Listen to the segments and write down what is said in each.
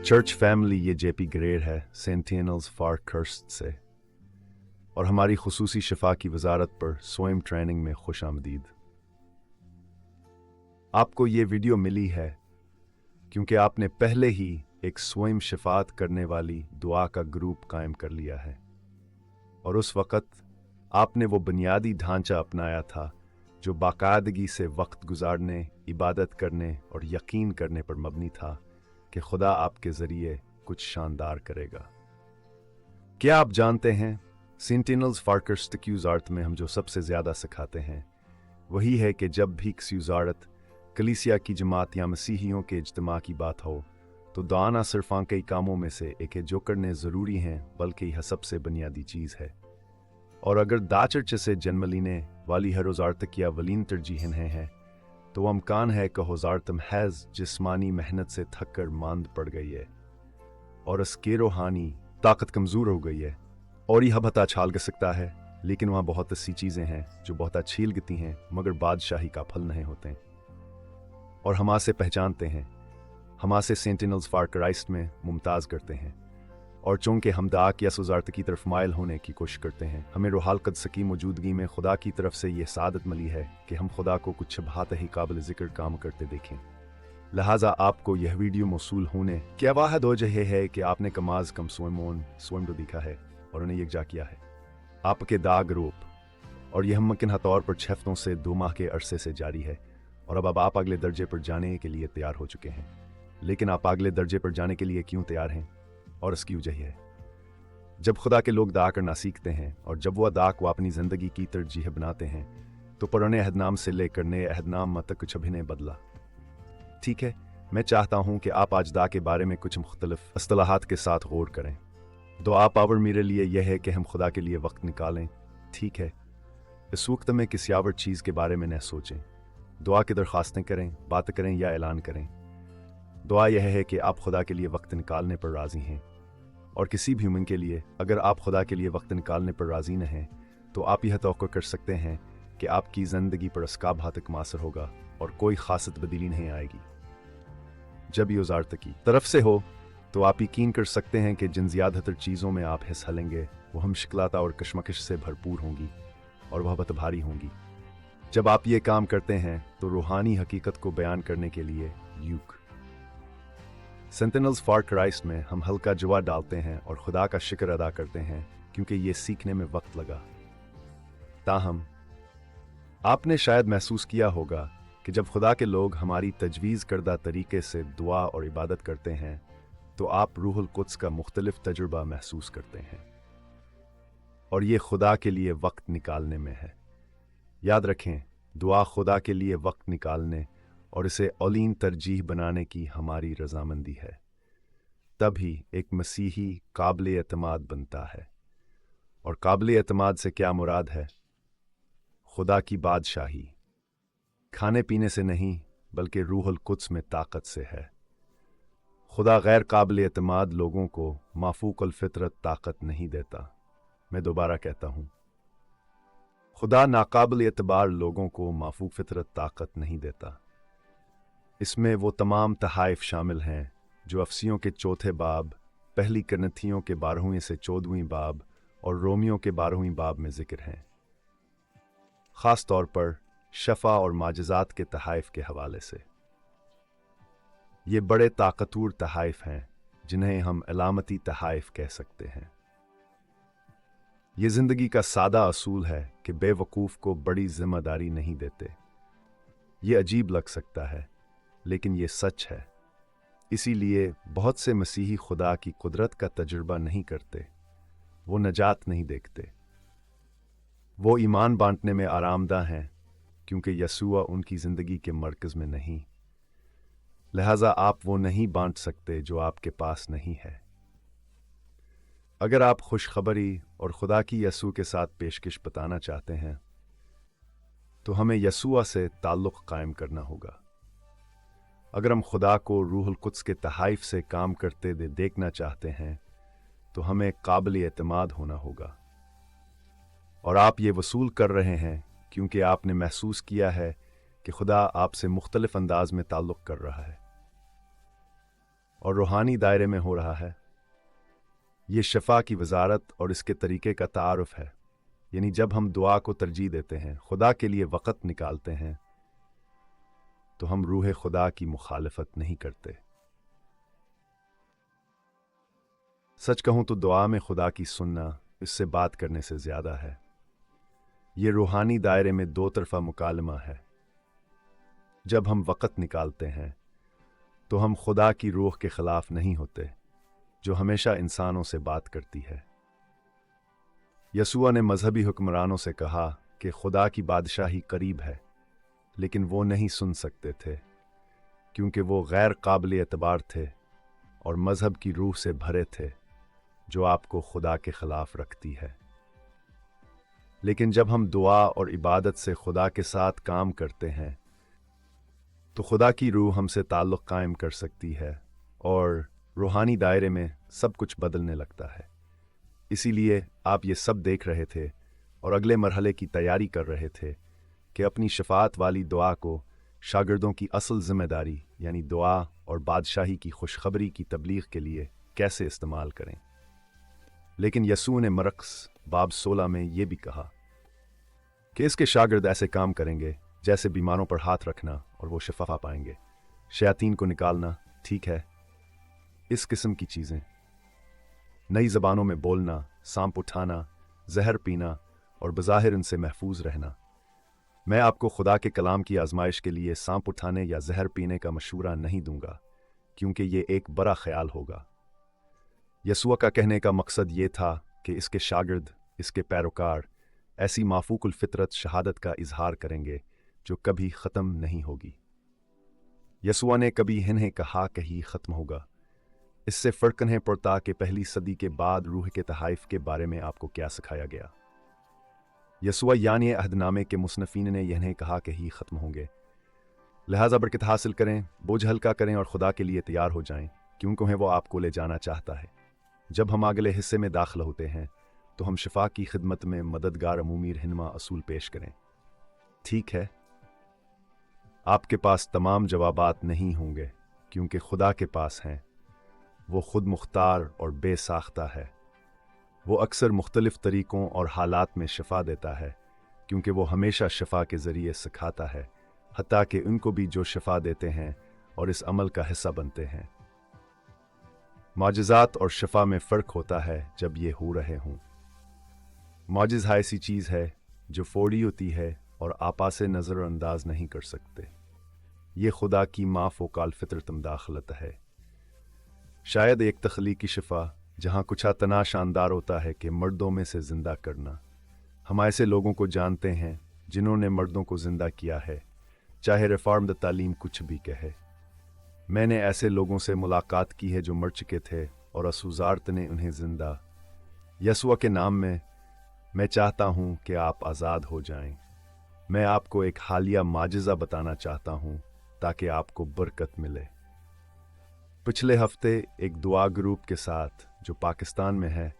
Church family, ये JP grade है sentinels for cursed से, और हमारी खुसूसी शिफा की वजारत पर स्वयं ट्रेनिंग में खुश आमदीद। आपको ये वीडियो मिली है क्योंकि आपने पहले ही एक स्वयं शिफात करने वाली दुआ का ग्रुप कायम कर लिया है, और उस वक़्त आपने वो बुनियादी ढांचा अपनाया था जो बाकायदगी से वक्त गुजारने, इबादत करने और यकीन करने पर मबनी था कि खुदा आपके ज़रिए कुछ शानदार करेगा। क्या आप जानते हैं, सेंटिनल्स फॉर कर्स्ट की वजारत में हम जो सबसे ज़्यादा सिखाते हैं वही है कि जब भी किसी वजारत, कलीसिया की जमात या मसीहियों के इज्तिमा की बात हो तो दुआ न सिर्फ कई कामों में से एक है जो करने ज़रूरी हैं, बल्कि यह सबसे बुनियादी चीज़ है। और अगर दाचर्च से जन्म लेने वाली हर वजारत या वलीन तरजीहन है तो अमकान है कि वजारत महज जिस्मानी मेहनत से थक कर मांद पड़ गई है और उसकी रूहानी ताकत कमज़ोर हो गई है, और यह बता छाल कर सकता है, लेकिन वहाँ बहुत सी चीज़ें हैं जो बहुत अच्छी लगती हैं मगर बादशाही का फल नहीं होते हैं। और हम से पहचानते हैं, हम से सेंटिनल्स फॉर क्राइस्ट में मुमताज़ करते हैं, और चूँकि हम दाक या वजारत की तरफ मायल होने की कोशिश करते हैं, हमें रूहाल क़ुद्स की मौजूदगी में खुदा की तरफ से ये सादत मिली है कि हम खुदा को कुछ बहुत ही काबिल ज़िक्र काम करते देखें। लिहाजा आपको यह वीडियो मौसूल होने की वाहद वजह है कि आपने कमाज कम स्वयं दिखा है और उन्हें यकजा किया है आपके दाग रूप, और यह मुमकिन तौर पर 6 हफ्तों से 2 माह के अरसे से जारी है, और अब आप अगले दर्जे पर जाने के लिए तैयार हो चुके हैं। लेकिन आप अगले दर्जे पर जाने के लिए क्यों तैयार हैं? और इसकी वजह है, जब खुदा के लोग दा करना सीखते हैं और जब वह दा को अपनी ज़िंदगी की तरजीह बनाते हैं तो पुराने अहदनाम से लेकर नए अहदनाम तक कुछ भी नहीं बदला। ठीक है, मैं चाहता हूं कि आप आज दा के बारे में कुछ मुख्तलिफ असलाहात के साथ गौर करें। दुआ पावर मेरे लिए यह है कि हम खुदा के लिए वक्त निकालें। ठीक है, इस वक्त में किसी और चीज़ के बारे में न सोचें। दुआ की दरख्वास्तें करें, बात करें या ऐलान करें। दुआ यह है कि आप खुदा के लिए वक्त निकालने पर राज़ी हैं, और किसी भी ह्यूमन के लिए अगर आप खुदा के लिए वक्त निकालने पर राज़ी न हैं तो आप यह तवक्को कर सकते हैं कि आपकी ज़िंदगी पर इसका भातक मासर होगा और कोई ख़ास तब्दीली नहीं आएगी। जब ये वजारत की तरफ से हो तो आप यकीन कर सकते हैं कि जिन ज़्यादातर चीज़ों में आप हिस्सा लेंगे वो हम शिकलाता और कशमकश से भरपूर होंगी और वह बहुत भारी होंगी। जब आप ये काम करते हैं तो रूहानी हकीकत को बयान करने के लिए यूक सेंटिनल्स फॉर क्राइस्ट में हम हल्का जुआ डालते हैं और खुदा का शुक्र अदा करते हैं क्योंकि ये सीखने में वक्त लगा। ताहम आपने शायद महसूस किया होगा कि जब खुदा के लोग हमारी तजवीज़ करदा तरीके से दुआ और इबादत करते हैं तो आप रूहुल कुद्स का मुख्तलिफ तजुर्बा महसूस करते हैं, और ये खुदा के लिए वक्त निकालने में है। याद रखें, दुआ खुदा के लिए वक्त निकालने और इसे औलीन तरजीह बनाने की हमारी रजामंदी है। तभी एक मसीही काबिल एतमाद बनता है, और काबिल एतमाद से क्या मुराद है? खुदा की बादशाही खाने पीने से नहीं बल्कि रूहुल कुद्स में ताकत से है। खुदा गैर काबिल एतमाद लोगों को माफूकल फितरत ताकत नहीं देता। मैं दोबारा कहता हूँ, खुदा नाकाबिल एतबार लोगों को माफूक फितरत ताकत नहीं देता। इसमें वो तमाम तहाइफ शामिल हैं जो अफसियों के 4 बाब, पहली करनथियों के 12वें से 14वें बाब और रोमियों के 12वें बाब में जिक्र हैं। ख़ास तौर पर शफा और माजज़ात के तहाइफ के हवाले से। ये बड़े ताकतवर तहाइफ हैं जिन्हें हम अलामती तहाइफ कह सकते हैं। ये ज़िंदगी का सादा असूल है कि बेवकूफ़ को बड़ी जिम्मेदारी नहीं देते। ये अजीब लग सकता है लेकिन ये सच है। इसीलिए बहुत से मसीही खुदा की कुदरत का तजुर्बा नहीं करते, वो नजात नहीं देखते। वो ईमान बांटने में आरामदा हैं क्योंकि यसूआ उनकी ज़िंदगी के मरकज़ में नहीं। लिहाजा आप वो नहीं बांट सकते जो आपके पास नहीं है। अगर आप खुशखबरी और खुदा की यसू के साथ पेशकश बताना चाहते हैं तो हमें यसूआ से ताल्लुक़ कायम करना होगा। अगर हम खुदा को रूहुल कुद्स के तहाइफ से काम करते देखना चाहते हैं तो हमें काबिल एतमाद होना होगा, और आप ये वसूल कर रहे हैं क्योंकि आपने महसूस किया है कि खुदा आपसे मुख्तलिफ अंदाज में ताल्लुक़ कर रहा है। और रूहानी दायरे में हो रहा है। ये शफा की वजारत और इसके तरीके का तारुफ है। यानी जब हम दुआ को तरजीह देते हैं, खुदा के लिए वक़्त निकालते हैं, तो हम रूह खुदा की मुखालफत नहीं करते। सच कहूं तो दुआ में खुदा की सुनना इससे बात करने से ज़्यादा है। ये रूहानी दायरे में दो तरफा मुकालमा है। जब हम वक़्त निकालते हैं तो हम खुदा की रूह के ख़िलाफ़ नहीं होते, जो हमेशा इंसानों से बात करती है। यसुआ ने मजहबी हुक्मरानों से कहा कि खुदा की बादशाही करीब है, लेकिन वो नहीं सुन सकते थे क्योंकि वो गैर काबिल एतबार थे और मजहब की रूह से भरे थे जो आपको खुदा के खिलाफ रखती है। लेकिन जब हम दुआ और इबादत से खुदा के साथ काम करते हैं तो खुदा की रूह हमसे ताल्लुक़ कायम कर सकती है और रूहानी दायरे में सब कुछ बदलने लगता है। इसीलिए आप ये सब देख रहे थे और अगले मरहले की तैयारी कर रहे थे कि अपनी शफात वाली दुआ को शागिर्दों की असल जिम्मेदारी यानी दुआ और बादशाही की खुशखबरी की तबलीग के लिए कैसे इस्तेमाल करें। लेकिन यसू ने मरकस बाब 16 में ये भी कहा कि इसके शागिर्द ऐसे काम करेंगे जैसे बीमारों पर हाथ रखना और वो शिफा पाएंगे, शयातीन को निकालना, ठीक है, इस किस्म की चीज़ें, नई ज़बानों में बोलना, सांप उठाना, जहर पीना और बज़ाहिर इनसे महफूज रहना। मैं आपको खुदा के कलाम की आजमाइश के लिए सांप उठाने या जहर पीने का मशवरा नहीं दूंगा, क्योंकि ये एक बड़ा ख्याल होगा। यसुआ का कहने का मकसद ये था कि इसके शागिर्द, इसके पैरोकार ऐसी माफूकुल फितरत शहादत का इजहार करेंगे जो कभी ख़त्म नहीं होगी। यसुआ ने कभी इन्हें कहा कहीं ख़त्म होगा। इससे फ़र्क नहीं पड़ता कि पहली सदी के बाद रूह के तहाइफ के बारे में आपको क्या सिखाया गया। यसुआ यानी अहदनामे के मुसनफ़ीन ने इन्हें कहा कि ही ख़त्म होंगे, लिहाजा बरकत हासिल करें, बोझ हल्का करें और खुदा के लिए तैयार हो जाएं, क्योंकि वो आपको ले जाना चाहता है। जब हम अगले हिस्से में दाखिल होते हैं तो हम शिफा की खिदमत में मददगार अमूमी रहनुमा असूल पेश करें। ठीक है, आपके पास तमाम जवाबात नहीं होंगे क्योंकि खुदा के पास हैं। वो खुद मुख्तार और बेसाख्ता है। वो अक्सर मुख्तलिफ तरीक़ों और हालात में शिफा देता है क्योंकि वो हमेशा शिफा के ज़रिए सिखाता है, हत्ता कि उनको भी जो शिफा देते हैं और इस अमल का हिस्सा बनते हैं। माजिज़ात और शिफा में फ़र्क होता है जब ये हो रहे हों। माजिज़ा ऐसी चीज़ है जो फ़ौरी होती है और आपा से नज़रअंदाज नहीं कर सकते। ये खुदा की माफ़ोकाल फ़ितरत दाखलत है। शायद एक तख्लीकी शिफा जहाँ कुछ तना शानदार होता है कि मर्दों में से ज़िंदा करना। हम ऐसे लोगों को जानते हैं जिन्होंने मर्दों को ज़िंदा किया है, चाहे रिफॉर्म द तालीम कुछ भी कहे। मैंने ऐसे लोगों से मुलाकात की है जो मर चुके थे और असूजारत ने उन्हें ज़िंदा। यसुआ के नाम में मैं चाहता हूँ कि आप आज़ाद हो जाएं। मैं आपको एक हालिया माजिज़ा बताना चाहता हूँ ताकि आपको बरकत मिले। पिछले हफ्ते एक दुआ ग्रुप के साथ जो पाकिस्तान में है,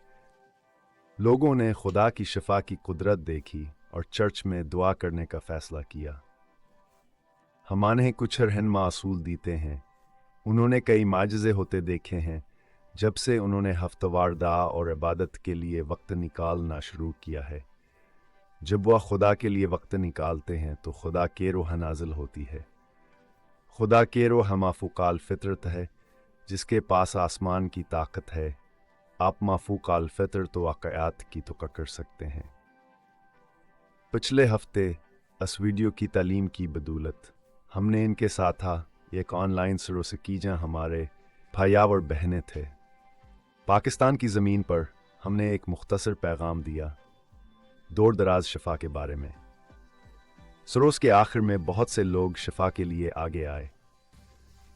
लोगों ने खुदा की शिफा की कुदरत देखी और चर्च में दुआ करने का फ़ैसला किया। हमारे कुछ रहनुमा असूल देते हैं। उन्होंने कई माजिज़े होते देखे हैं जब से उन्होंने हफ्तवार दुआ और इबादत के लिए वक्त निकालना शुरू किया है। जब वह खुदा के लिए वक्त निकालते हैं तो खुदा के रूह नाजिल होती है। खुदा के रूह माफूकाल फितरत है जिसके पास आसमान की ताकत है। आप माफूकाल फितर तो वाक़यात की तो कर सकते हैं। पिछले हफ्ते इस वीडियो की तालीम की बदौलत हमने इनके साथ एक ऑनलाइन सरोसकीजा हमारे भाई और बहनें थे। पाकिस्तान की ज़मीन पर हमने एक मुख्तसर पैगाम दिया दूर दराज शिफा के बारे में। सरोस के आखिर में बहुत से लोग शिफा के लिए आगे आए।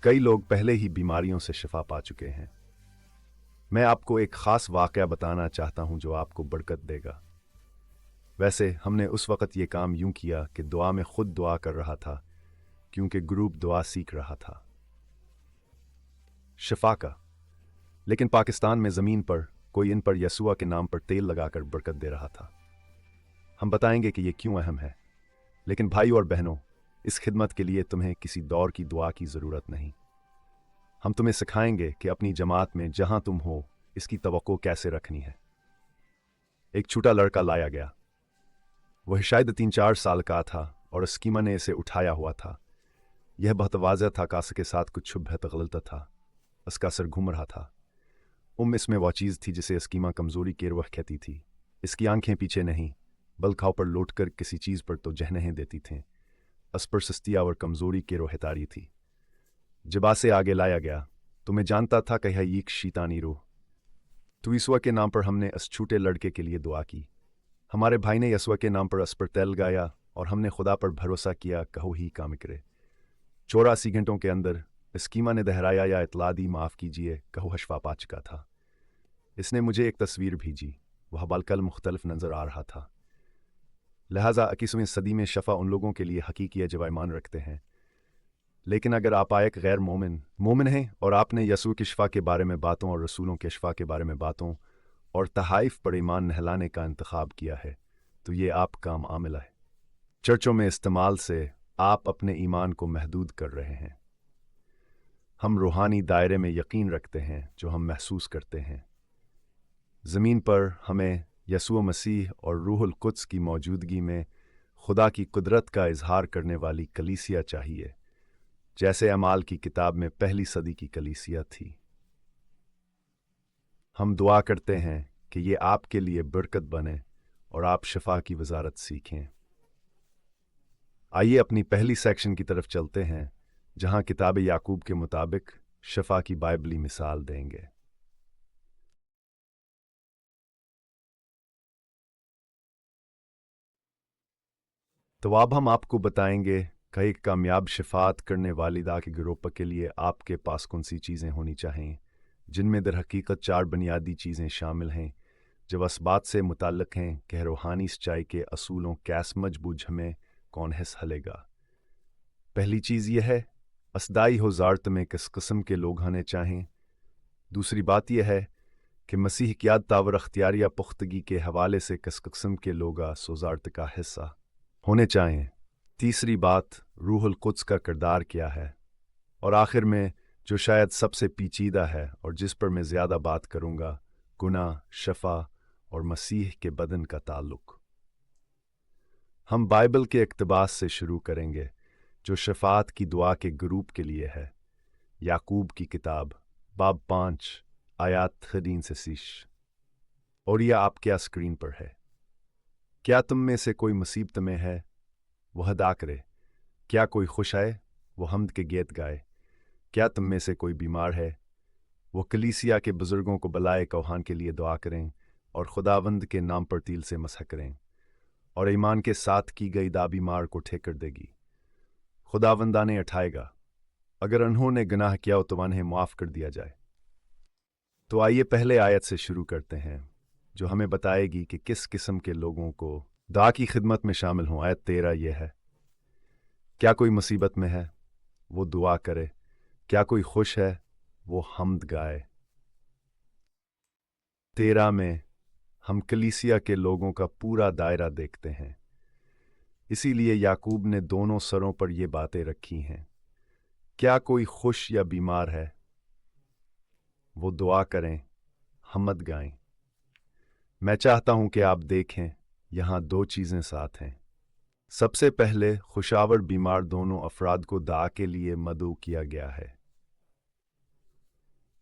कई लोग पहले ही बीमारियों से शिफा पा चुके हैं। मैं आपको एक ख़ास वाक़या बताना चाहता हूं जो आपको बरकत देगा। वैसे हमने उस वक़्त ये काम यूं किया कि दुआ में खुद दुआ कर रहा था क्योंकि ग्रुप दुआ सीख रहा था शिफा का। लेकिन पाकिस्तान में ज़मीन पर कोई इन पर यसुआ के नाम पर तेल लगाकर बरकत दे रहा था। हम बताएंगे कि ये क्यों अहम है। लेकिन भाई और बहनों, इस खिदमत के लिए तुम्हें किसी दौर की दुआ की ज़रूरत नहीं। हम तुम्हें सिखाएंगे कि अपनी जमात में जहां तुम हो इसकी तवक्को कैसे रखनी है। एक छोटा लड़का लाया गया। वह शायद 3-4 साल का था और स्कीमा ने इसे उठाया हुआ था। यह बहुत वाज़ह था कास के साथ कुछ शुभ गलत था। उसका सर घूम रहा था। इसमें वह चीज़ थी जिसे स्कीमा कमज़ोरी के वह कहती थी। इसकी आंखें पीछे नहीं बल्कि पर लौटकर किसी चीज़ पर तो जहनें देती थीं। उस पर सस्तिया और कमज़ोरी के रोहतारी थी। जबा से आगे लाया गया तो मैं जानता था कि यह एक शैतानी रूह। तो यीशु के नाम पर हमने इस छोटे लड़के के लिए दुआ की। हमारे भाई ने यीशु के नाम पर इस पर तेल गाया और हमने खुदा पर भरोसा किया कहो ही काम करे। 84 घंटों के अंदर स्कीमा ने दोहराया या इतला दी माफ़ कीजिए कहो हशफा पा चुका था। इसने मुझे एक तस्वीर भेजी। वह बालकल मुख्तलिफ नज़र आ रहा था। लिहाजा 21वीं सदी में शफा उन लोगों के लिए हकीकी जो ईमान रखते हैं। लेकिन अगर आप एक गैर मोमिन हैं और आपने यसू की शफा के बारे में बातों और रसूलों के शफा के बारे में बातों और तहाइफ पर ईमान नहलाने का इंतखाब किया है तो ये आप काम आमिला है। चर्चों में इस्तेमाल से आप अपने ईमान को महदूद कर रहे हैं। हम रूहानी दायरे में यकीन रखते हैं जो हम महसूस करते हैं। ज़मीन पर हमें यसू मसीह और रूहुल कुद्स की मौजूदगी में खुदा की कुदरत का इजहार करने वाली कलीसिया चाहिए, जैसे अमाल की किताब में पहली सदी की कलीसिया थी। हम दुआ करते हैं कि ये आपके लिए बरकत बने और आप शफा की वजारत सीखें। आइए अपनी पहली सेक्शन की तरफ चलते हैं, जहां किताब याकूब के मुताबिक शफा की बाइबली मिसाल देंगे। तो अब हम आपको बताएंगे कि एक कामयाब शफात करने वाली दा के ग्रुप के लिए आपके पास कौन सी चीज़ें होनी चाहिए, जिनमें दर हकीकत 4 बुनियादी चीज़ें शामिल हैं जो इस बात से मुताल्लिक़ हैं कि रूहानी सच्चाई के असूलों कैस मजबूत हमें कौन हिस्स हलेगा। पहली चीज़ यह है असदाई हो ज़ारत में किस किस्म के लोग होने चाहें। दूसरी बात यह है कि मसीह की याद तावर अख्तियार या पुख्तगी के हवाले से किस किस्म के लोगा सोजारत का हिस्सा होने चाहिए। तीसरी बात रूहुल कुद्स का किरदार क्या है। और आखिर में जो शायद सबसे पेचीदा है और जिस पर मैं ज़्यादा बात करूँगा, गुनाह, शफा और मसीह के बदन का ताल्लुक। हम बाइबल के इक़्तिबास से शुरू करेंगे जो शफात की दुआ के ग्रुप के लिए है। याकूब की किताब बाब 5 आयात 13 से 30। और यह आपके स्क्रीन पर है। क्या तुम में से कोई मुसीबत में है वह अदा करे। क्या कोई खुश है वो हमद के गीत गाए। क्या तुम में से कोई बीमार है वो कलीसिया के बुजुर्गों को बुलाए कौहान के लिए दुआ करें और खुदावंद के नाम पर तिल से मसह करें और ईमान के साथ की गई दा बीमार को ठीक कर देगी। खुदावंदाने उठाएगा। अगर उन्होंने गुनाह किया तो उन्हें माफ़ कर दिया जाए। तो आइए पहले आयत से शुरू करते हैं जो हमें बताएगी कि किस किस्म के लोगों को दा की खिदमत में शामिल हों। आयत 13 यह है, क्या कोई मुसीबत में है वो दुआ करे। क्या कोई खुश है वो हमद गाए। 13 में हम कलीसिया के लोगों का पूरा दायरा देखते हैं। इसीलिए याकूब ने दोनों सरों पर ये बातें रखी हैं। क्या कोई खुश या बीमार है वो दुआ करें, हमद गाएं। मैं चाहता हूं कि आप देखें यहां 2 चीज़ें साथ हैं। सबसे पहले खुशावर बीमार दोनों अफराद को दुआ के लिए मदऊ किया गया है।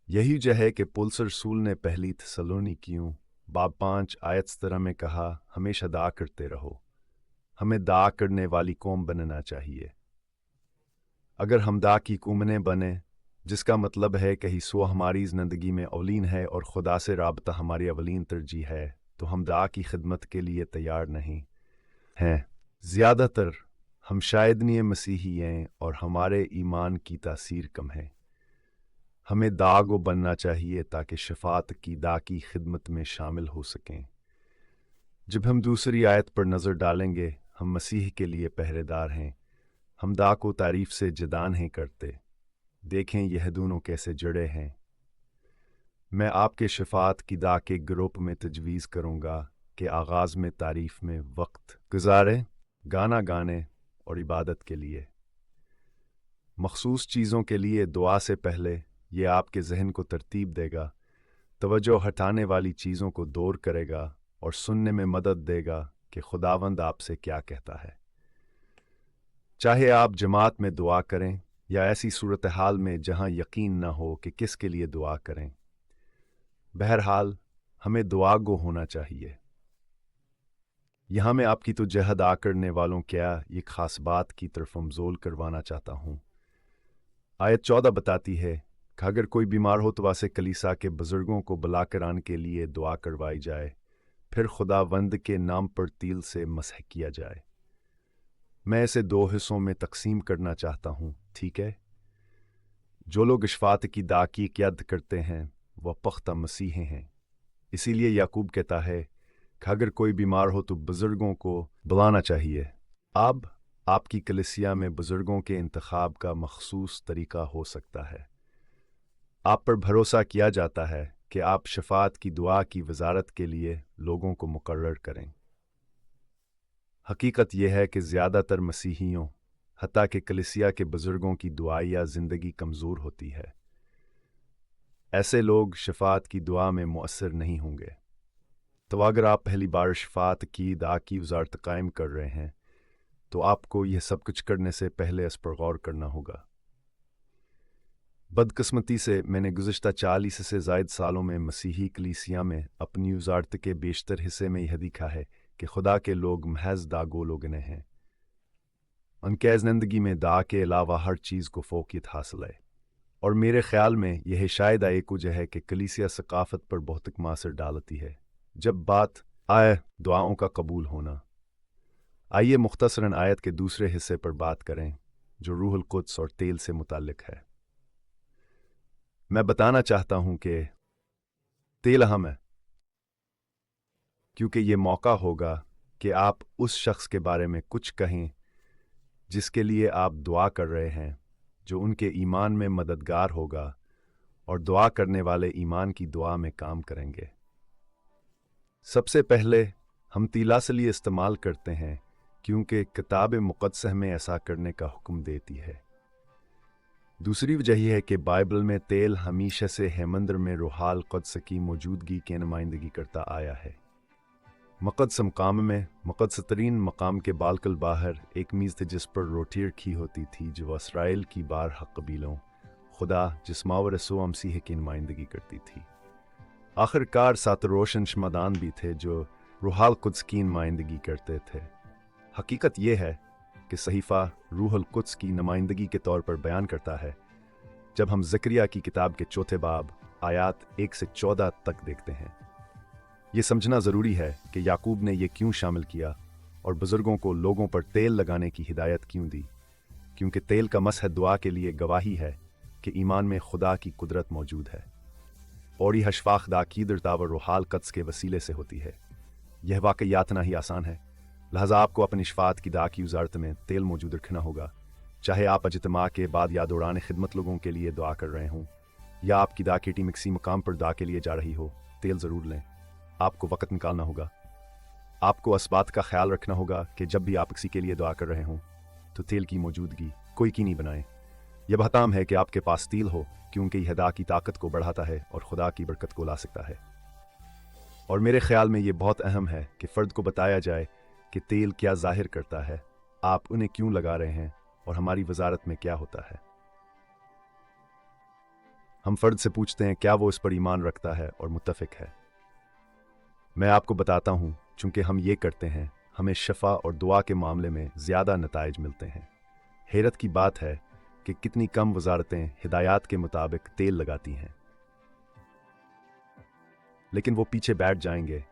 यही वजह है कि पौलुस रसूल ने पहली थिस्सलुनीकियों बाब 5 आयत 17 में कहा, हमेशा दुआ करते रहो। हमें दुआ करने वाली कौम बनना चाहिए। अगर हम दुआ की कौमें बने, जिसका मतलब है कि यीशु हमारी ज़िंदगी में अवलीन है और खुदा से राबता हमारी अवलीन तरजीह है, तो हम दुआ की खिदमत के लिए तैयार नहीं हैं। ज़्यादातर हम शायद नहीं मसीही हैं और हमारे ईमान की तासीर कम है। हमें दागो बनना चाहिए ताकि शफात की दा की खिदमत में शामिल हो सकें। जब हम दूसरी आयत पर नज़र डालेंगे, हम मसीह के लिए पहरेदार हैं। हम दा को तारीफ से जदा नहीं करते। देखें यह दोनों कैसे जुड़े हैं। मैं आपके शफात की दा के ग्रुप में तजवीज़ करूँगा कि आगाज़ में तारीफ में वक्त गुजारें, गाना गाने और इबादत के लिए। मखसूस चीज़ों के लिए दुआ से पहले ये आपके जहन को तरतीब देगा, तवज्जो हटाने वाली चीज़ों को दूर करेगा और सुनने में मदद देगा कि खुदावंद आपसे क्या कहता है। चाहे आप जमात में दुआ करें या ऐसी सूरत हाल में जहां यकीन न हो कि किसके लिए दुआ करें, बहरहाल हमें दुआ गो होना चाहिए। यहां मैं आपकी तो जहद आ करने वालों क्या ये खास बात की तरफ हमजोल करवाना चाहता हूं। आयत 14 बताती है कि अगर कोई बीमार हो तो वासे कलीसा के बुजुर्गों को बुलाकर आने के लिए दुआ करवाई जाए, फिर खुदावंद के नाम पर तिल से मसह किया जाए। मैं इसे दो हिस्सों में तकसीम करना चाहता हूं, ठीक है? जो लोग इशफात की दा की क़यादत करते हैं वह पुख्ता मसीहे हैं। इसीलिए याकूब कहता है कि अगर कोई बीमार हो तो बुजुर्गों को बुलाना चाहिए। अब आपकी कलीसिया में बुजुर्गों के इंतखाब का मखसूस तरीका हो सकता है। आप पर भरोसा किया जाता है कि आप शफात की दुआ की वजारत के लिए लोगों को मुकर्रर करें। हकीकत यह है कि ज़्यादातर मसीहियों, हत्ता कि कलीसिया के बुजुर्गों की दुआया ज़िंदगी कमज़ोर होती है। ऐसे लोग शफात की दुआ में मुअस्सर नहीं होंगे। तो अगर आप पहली बार शफात की दुआ की वजारत कायम कर रहे हैं तो आपको यह सब कुछ करने से पहले इस पर गौर करना होगा। बदकिस्मती से मैंने गुज़िश्ता 40 से ज़ायद सालों में मसीही कलीसिया में अपनी वजारत के बेशतर हिस्से में यह देखा है कि खुदा के लोग महज दागो लोगने हैं। उनके ज़िंदगी में दा के अलावा हर चीज़ को फोकियत हासिल है, और मेरे ख्याल में यह शायद एक वजह है कि कलीसिया सकाफत पर बहुत मासर डालती है जब बात आए दुआओं का कबूल होना। आइए मुख्तसरन आयत के दूसरे हिस्से पर बात करें जो रूहुल कुद्स और तेल से मुताल्लिक है। मैं बताना चाहता हूं कि तेल अहम है, क्योंकि ये मौका होगा कि आप उस शख्स के बारे में कुछ कहें जिसके लिए आप दुआ कर रहे हैं, जो उनके ईमान में मददगार होगा और दुआ करने वाले ईमान की दुआ में काम करेंगे। सबसे पहले हम तिलासली इस्तेमाल करते हैं क्योंकि किताब मुक़द्दस में ऐसा करने का हुक्म देती है। दूसरी वजह यह है कि बाइबल में तेल हमेशा से हेमंदर में रूहाल क़ुद्स की मौजूदगी की नुमाइंदगी करता आया है। मुक़द्दस मकाम में मुक़द्दस तरीन मकाम के बालकल बाहर एक मेज़ थी जिस पर रोटी रखी होती थी जो इसराइल की बारह कबीलों खुदा जिस्मा व रसूल मसीह की नुमाइंदगी करती थी। आखिरकार 7 रोशन शमदान भी थे जो रूहाल क़ुद्स की नुमाइंदगी करते थे। हकीकत यह है कि सहीफ़ा रूहुल कुद्स की नुमाइंदगी के तौर पर बयान करता है जब हम ज़करिया की किताब के चौथे बाब आयात 1 से 14 तक देखते हैं। ये समझना ज़रूरी है कि याकूब ने यह क्यों शामिल किया और बुज़ुर्गों को लोगों पर तेल लगाने की हिदायत क्यों दी, क्योंकि तेल का मसह दुआ के लिए गवाही है कि ईमान में खुदा की कुदरत मौजूद है और यह शफाख दा की दरतावर रूहाल कुद्स के वसीले से होती है। यह वाक़ई ना ही आसान है, लिहाजा आपको अपनी शफात की दा की वजारत में तेल मौजूद रखना होगा। चाहे आप अजतमा के बाद या दौरान खिदमत लोगों के लिए दुआ कर रहे हों या आपकी दा की टीम किसी मकाम पर दा के लिए जा रही हो, तेल ज़रूर लें। आपको वक़्त निकालना होगा। आपको इस बात का ख्याल रखना होगा कि जब भी आप किसी के लिए दुआ कर रहे हों तो तेल की मौजूदगी कोई की नहीं बनाए। यह बहताम है कि आपके पास तेल हो, क्योंकि यह दा की ताकत को बढ़ाता है और खुदा की बरकत को ला सकता है। और मेरे ख्याल में यह बहुत अहम है कि फ़र्द को बताया जाए कि तेल क्या जाहिर करता है, आप उन्हें क्यों लगा रहे हैं और हमारी वजारत में क्या होता है। हम फ़र्द से पूछते हैं क्या वो इस पर ईमान रखता है और मुत्तफ़िक है। मैं आपको बताता हूं, चूंकि हम ये करते हैं हमें शफा और दुआ के मामले में ज़्यादा नताइज मिलते हैं। हैरत की बात है कि कितनी कम वजारतें हिदायत के मुताबिक तेल लगाती हैं, लेकिन वो पीछे बैठ जाएंगे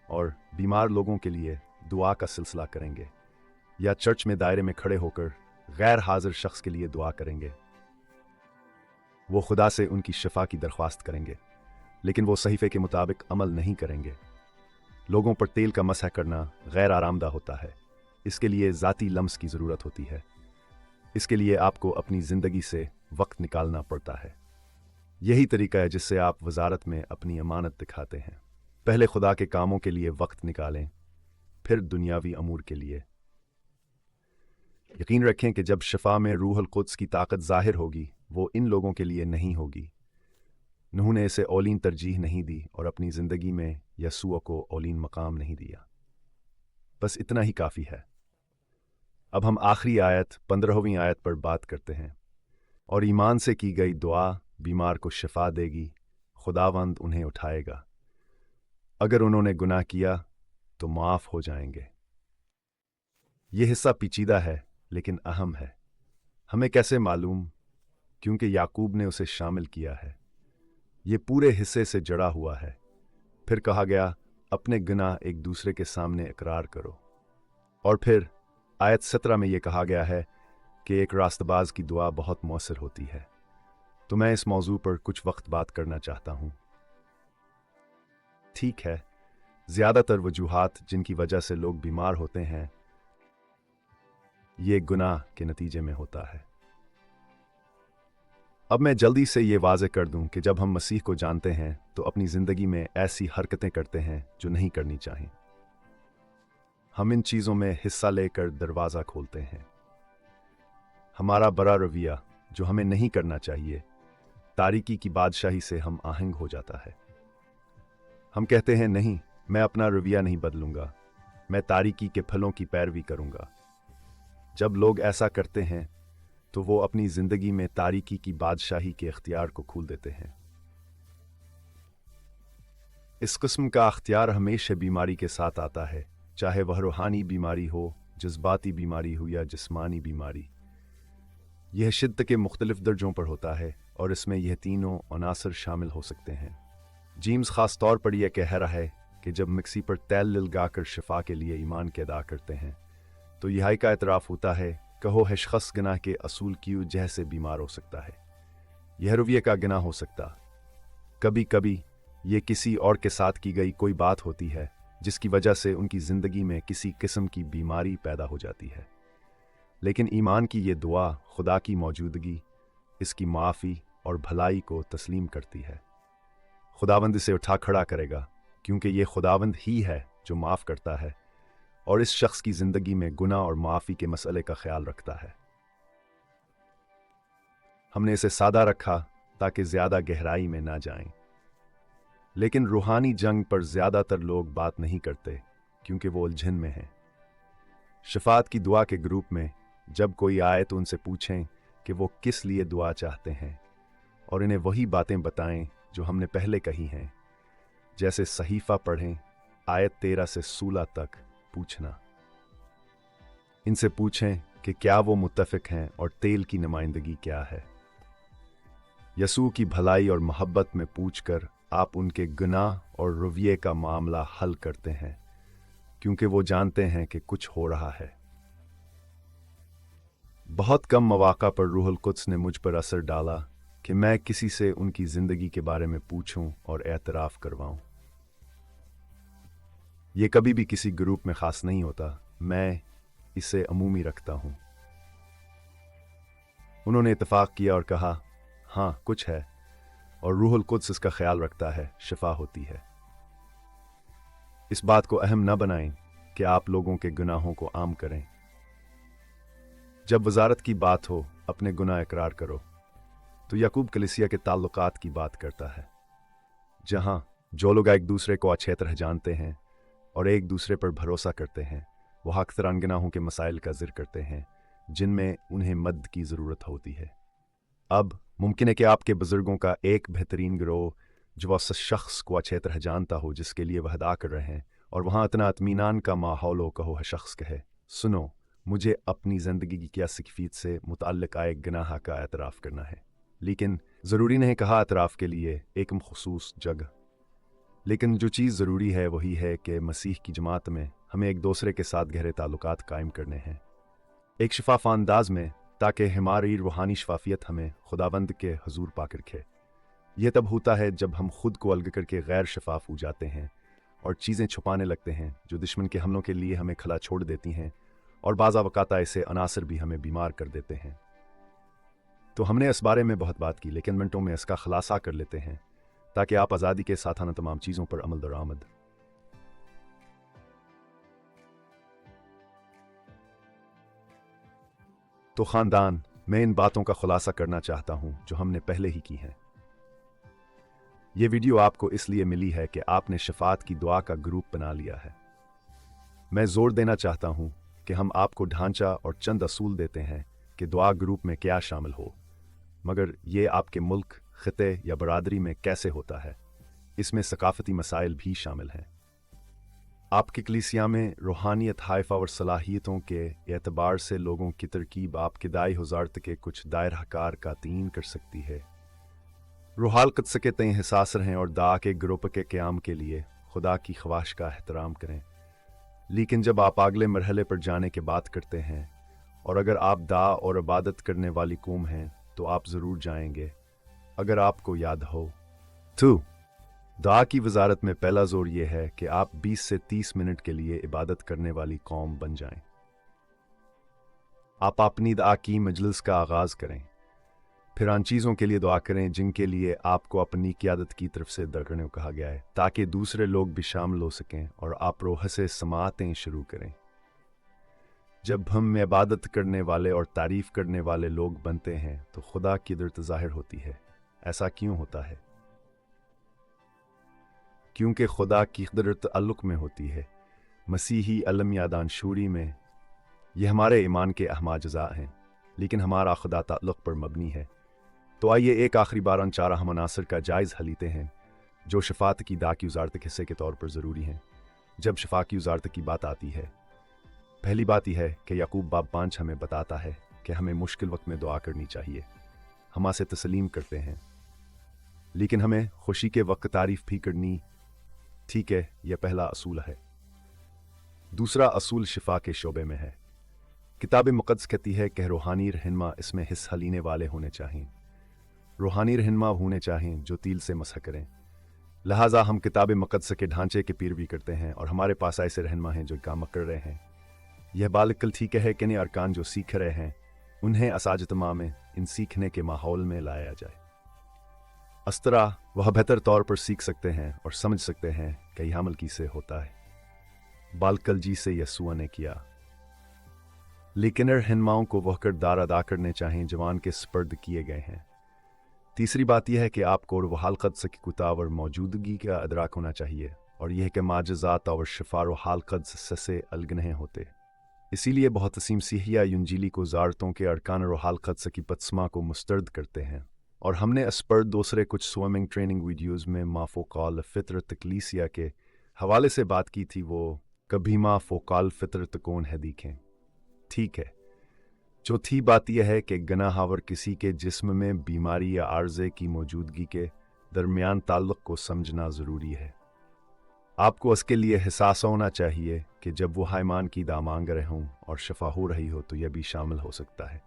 और बीमार लोगों के लिए दुआ का सिलसिला करेंगे या चर्च में दायरे में खड़े होकर गैर हाजिर शख्स के लिए दुआ करेंगे। वो खुदा से उनकी शफा की दरख्वास्त करेंगे, लेकिन वो सहीफे के मुताबिक अमल नहीं करेंगे। लोगों पर तेल का मसह करना गैर आरामदा होता है। इसके लिए ज़ाती लम्स की ज़रूरत होती है। इसके लिए आपको अपनी ज़िंदगी से वक्त निकालना पड़ता है। यही तरीका है जिससे आप वजारत में अपनी अमानत दिखाते हैं। पहले खुदा के कामों के लिए वक्त निकालें, फिर दुनियावी अमूर के लिए। यकीन रखें कि जब शफा में रूहुल कुद्स की ताकत जाहिर होगी, वो इन लोगों के लिए नहीं होगी नूह ने इसे औलीन तरजीह नहीं दी और अपनी ज़िंदगी में यसुआ को औलीन मकाम नहीं दिया। बस इतना ही काफ़ी है। अब हम आखिरी आयत 15वीं आयत पर बात करते हैं। और ईमान से की गई दुआ बीमार को शिफा देगी, खुदावंद उन्हें उठाएगा। अगर उन्होंने गुनाह किया तो माफ़ हो जाएंगे। यह हिस्सा पेचीदा है लेकिन अहम है। हमें कैसे मालूम? क्योंकि याकूब ने उसे शामिल किया है। ये पूरे हिस्से से जड़ा हुआ है। फिर कहा गया, अपने गुनाह एक दूसरे के सामने इकरार करो। और फिर आयत 17 में यह कहा गया है कि एक रास्तबाज की दुआ बहुत मौसर होती है। तो मैं इस मौजू पर कुछ वक्त बात करना चाहता हूं। ठीक है, ज्यादातर वजूहात जिनकी वजह से लोग बीमार होते हैं, ये गुनाह के नतीजे में होता है। अब मैं जल्दी से ये वाज़े कर दूं कि जब हम मसीह को जानते हैं तो अपनी ज़िंदगी में ऐसी हरकतें करते हैं जो नहीं करनी चाहिए। हम इन चीज़ों में हिस्सा लेकर दरवाज़ा खोलते हैं। हमारा बड़ा रवैया जो हमें नहीं करना चाहिए, तारीकी की बादशाही से हम आहंग हो जाता है। हम कहते हैं, नहीं, मैं अपना रवैया नहीं बदलूंगा, मैं तारीकी के फलों की पैरवी करूंगा। जब लोग ऐसा करते हैं तो वो अपनी जिंदगी में तारीकी की बादशाही के इख्तियार को खोल देते हैं। इस किस्म का अख्तियार हमेशा बीमारी के साथ आता है, चाहे वह रूहानी बीमारी हो, जज्बाती बीमारी हो या जिस्मानी बीमारी। यह शिद्दत के मुख्तलिफ दर्जों पर होता है और इसमें यह तीनों अनासर शामिल हो सकते हैं। जीम्स खास तौर पर यह कह रहा है कि जब मिक्सी पर तेल लिलगाकर शिफा के लिए ईमान के अदा करते हैं तो यह का एतराफ़ होता है, कहो है शख्स गुनाह के असूल की वजह से बीमार हो सकता है। यह रवैये का गुनाह हो सकता। कभी कभी ये किसी और के साथ की गई कोई बात होती है जिसकी वजह से उनकी ज़िंदगी में किसी किस्म की बीमारी पैदा हो जाती है। लेकिन ईमान की ये दुआ खुदा की मौजूदगी, इसकी माफ़ी और भलाई को तस्लीम करती है। खुदावंद इसे उठा खड़ा करेगा क्योंकि ये खुदावंद ही है जो माफ़ करता है और इस शख्स की ज़िंदगी में गुनाह और माफ़ी के मसले का ख्याल रखता है। हमने इसे सादा रखा ताकि ज़्यादा गहराई में ना जाएं। लेकिन रूहानी जंग पर ज़्यादातर लोग बात नहीं करते क्योंकि वो उलझन में हैं। शफात की दुआ के ग्रुप में जब कोई आए तो उनसे पूछें कि वो किस लिए दुआ चाहते हैं और इन्हें वही बातें बताएं जो हमने पहले कही हैं, जैसे सहीफ़ा पढ़ें, आयत 13 से 16 तक पूछना। इनसे पूछें कि क्या वो मुत्तफिक हैं और तेल की नुमाइंदगी क्या है। यसू की भलाई और मोहब्बत में पूछकर आप उनके गुनाह और रवैये का मामला हल करते हैं क्योंकि वो जानते हैं कि कुछ हो रहा है। बहुत कम मौक़ा पर रूहुल कुद्स ने मुझ पर असर डाला कि मैं किसी से उनकी ज़िंदगी के बारे में पूछूं और एतराफ़ करवाऊं। ये कभी भी किसी ग्रुप में ख़ास नहीं होता, मैं इसे अमूमी रखता हूं। उन्होंने इत्तेफाक किया और कहा, हाँ कुछ है, और रूहुल कुद्स इसका ख्याल रखता है, शिफा होती है। इस बात को अहम न बनाएं कि आप लोगों के गुनाहों को आम करें। जब वजारत की बात हो, अपने गुनाह इकरार करो। तो याकूब कलीसिया के ताल्लुकात की बात करता है, जहां जो लोग एक दूसरे को अच्छे तरह जानते हैं और एक दूसरे पर भरोसा करते हैं, वह अक्सर अन गुनाहों के मसाइल का जिक्र करते हैं जिनमें उन्हें मदद की ज़रूरत होती है। अब मुमकिन है कि आपके बुजुर्गों का एक बेहतरीन गिरोह जो उस शख्स को अच्छे तरह जानता हो जिसके लिए वह अदा कर रहे हैं, और वहाँ इतना इत्मीनान का माहौल हो, कहो है शख्स कहे, सुनो, मुझे अपनी ज़िंदगी की क्या सिकफीत से मुतअल्लिक़ एक गुनाह का एतराफ़ करना है। लेकिन ज़रूरी नहीं कहा एतराफ़ के लिए एक मखसूस जगह। लेकिन जो चीज़ ज़रूरी है वही है कि मसीह की जमात में हमें एक दूसरे के साथ गहरे ताल्लुकात कायम करने हैं, एक शफाफ अंदाज में, ताकि हमारी रूहानी शफाफियत हमें खुदावंद के हजूर पाक रखे। यह तब होता है जब हम खुद को अलग करके गैर शफाफ हो जाते हैं और चीज़ें छुपाने लगते हैं जो दुश्मन के हमलों के लिए हमें खला छोड़ देती हैं, और बाज़ अवक़ात ऐसे अनासर भी हमें बीमार कर देते हैं। तो हमने इस बारे में बहुत बात की, लेकिन मिनटों में इसका खुलासा कर लेते हैं ताकि आप आज़ादी के साथ आना तमाम चीज़ों पर अमल दरामद। तो ख़ानदान, मैं इन बातों का खुलासा करना चाहता हूं जो हमने पहले ही की हैं। ये वीडियो आपको इसलिए मिली है कि आपने शफात की दुआ का ग्रुप बना लिया है। मैं जोर देना चाहता हूं कि हम आपको ढांचा और चंद असूल देते हैं कि दुआ ग्रुप में क्या शामिल हो, मगर ये आपके मुल्क, खिते या बरादरी में कैसे होता है, इसमें सकाफती मसाइल भी शामिल हैं। आपकी कलीसिया में रूहानियत, हाइफा और सलाहियतों के एतबार से लोगों की तरकीब आपके दाई वजारत के कुछ दायरहकार का तयीन कर सकती है। रूहाल कदस के तय हिसास रहें और दा के ग्रुप के क़याम के लिए खुदा की ख्वाहिश का एहतराम करें। लेकिन जब आप अगले मरहले पर जाने की बात करते हैं, और अगर आप दा और इबादत करने वाली कौम हैं, तो आप ज़रूर जाएंगे। अगर आपको याद हो तो दा की वजारत में पहला जोर यह है कि आप 20 से 30 मिनट के लिए इबादत करने वाली कौम बन जाएं। आप अपनी दुआ की मजलिस का आगाज़ करें, फिर उन चीज़ों के लिए दुआ करें जिनके लिए आपको अपनी क़यादत की तरफ से दुआ करने को कहा गया है, ताकि दूसरे लोग भी शामिल हो सकें और आप रोह से समातें शुरू करें। जब हम इबादत करने वाले और तारीफ़ करने वाले लोग बनते हैं तो खुदा की कुदरत ज़ाहिर होती है। ऐसा क्यों होता है? क्योंकि खुदा की कुदरत तअल्लुक़ में होती है। मसीही अलम या दानशूरी में यह हमारे ईमान के अहम अज़ा हैं, लेकिन हमारा खुदा तअल्लुक़ पर मबनी है। तो आइए एक आखिरी बार उन चार अहम अनासर का जायज़ा लेते हैं जो शफात की दा की वजारत के हिस्से के तौर पर ज़रूरी हैं जब शफा की वजारत की बात आती है। पहली बात यह है कि याकूब बाब 5 हमें बताता है कि हमें मुश्किल वक्त में दुआ करनी चाहिए। हम आसे तस्लीम करते हैं, लेकिन हमें खुशी के वक्त तारीफ़ भी करनी। ठीक है, यह पहला असूल है। दूसरा असूल शिफा के शोबे में है। किताब मुक़द्दस कहती है कि रूहानी रहनुमा इसमें हिस्सा लेने वाले होने चाहिए। रूहानी रहनुमा होने चाहिए जो तिल से मसह करें। लिहाजा हम किताब मुक़द्दस के ढांचे की पैरवी करते हैं और हमारे पास ऐसे रहनुमा हैं जो काम कर रहे हैं। यह बालिकल ठीक है कि नए अरकान जो सीख रहे हैं उन्हें असाजतमा में इन सीखने के माहौल में लाया जाए। इस तरह वह बेहतर तौर पर सीख सकते हैं और समझ सकते हैं कि यह अमल किसे होता है। बालकल जी से यसुआ ने किया, लेकिन रहनुमाओं को वह किरदार अदा करने चाहिए जवान के स्पर्द किए गए हैं। तीसरी बात यह है कि आपको रूहाल क़ुद्स की कुताब और मौजूदगी का अदराक होना चाहिए, और यह कि माजज़ात और शिफा रूहाल क़ुद्स से अलग नहीं होते। इसीलिए बहुत सी मसीहिया इंजीली को ज़ारतों के अरकान रूहाल क़ुद्स की पत्समा को मुस्तरद करते हैं, और हमने इस पर दूसरे कुछ स्विमिंग ट्रेनिंग वीडियोज़ में माफ़ोकाल फ़ितरत कलीसिया के हवाले से बात की थी। वो कभी माफ़ोकाल फ़ितरत कौन है देखें। ठीक है। चौथी बात यह है कि गनाहावर किसी के जिस्म में बीमारी या आर्ज़े की मौजूदगी के दरमियान ताल्लुक़ को समझना ज़रूरी है। आपको इसके लिए एहसास होना चाहिए कि जब वो हायमान की दुआ मांग रहे हों और शफा हो रही हो तो यह भी शामिल हो सकता है।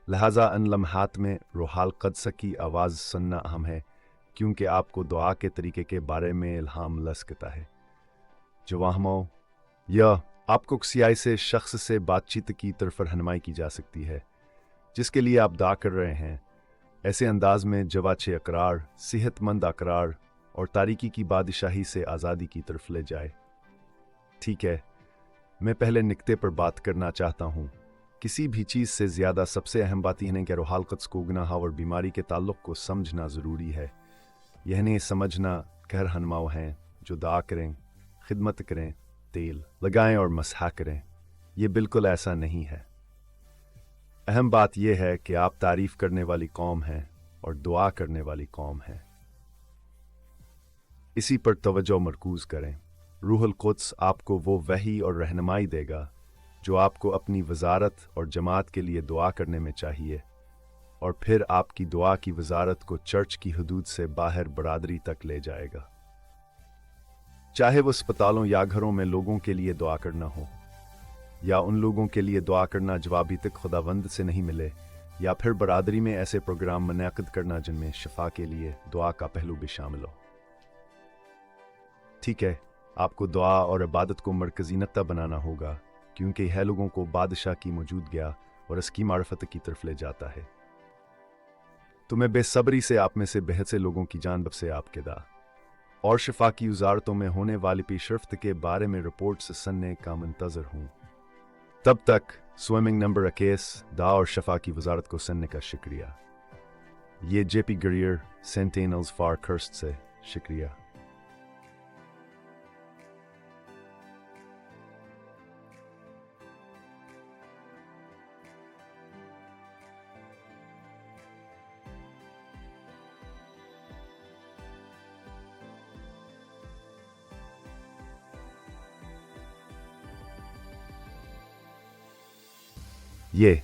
लिहाजा इन लम्हात में रूहाल क़ुद्स की आवाज़ सुनना अहम है, क्योंकि आपको दुआ के तरीके के बारे में इल्हाम लग सकता है। जवाहमो या आपको किसी ऐसे शख्स से बातचीत की तरफ रहनुमाई की जा सकती है जिसके लिए आप दुआ कर रहे हैं, ऐसे अंदाज में जवाचे अकरार, सेहतमंद अकरार और तारीकी की बादशाही से आज़ादी की तरफ ले जाए। ठीक है, मैं पहले निकते पर बात करना चाहता हूँ। किसी भी चीज़ से ज़्यादा सबसे अहम बात यह है कि रूहाल क़ुद्स को गुनाह और बीमारी के ताल्लुक़ को समझना ज़रूरी है। यह नहीं समझना कि रहनुमाओं हैं जो दुआ करें, खिदमत करें, तेल लगाएं और मसहा करें। यह बिल्कुल ऐसा नहीं है। अहम बात यह है कि आप तारीफ़ करने वाली कौम हैं और दुआ करने वाली कौम हैं। इसी पर तवज्जो मरकूज़ करें। रूहुल क़ुद्स आपको वो वही और रहनुमाई देगा जो आपको अपनी वजारत और जमात के लिए दुआ करने में चाहिए, और फिर आपकी दुआ की वजारत को चर्च की हदूद से बाहर बरादरी तक ले जाएगा। चाहे वो अस्पतालों या घरों में लोगों के लिए दुआ करना हो, या उन लोगों के लिए दुआ करना जो अभी तक खुदावंद से नहीं मिले, या फिर बरादरी में ऐसे प्रोग्राम मुनअक़िद करना जिनमें शफा के लिए दुआ का पहलू भी शामिल हो। ठीक है, आपको दुआ और इबादत को मरकज़ी नक्ता बनाना होगा, क्योंकि यह लोगों को बादशाह की मौजूदगी और इसकी मार्फत की तरफ ले जाता है। तो मैं बेसब्री से आप में से बेहद से लोगों की जानब से आपके दा और शिफा की वजारतों में होने वाली पेशरफ्त के बारे में रिपोर्ट से सुनने का मुंतज़र हूँ। तब तक स्विमिंग नंबर 21 दा और शिफा की वजारत को सुनने का शुक्रिया। ये जेपी गरियर सेंटेनल्स फार कर्स्ट से شکریہ. یہ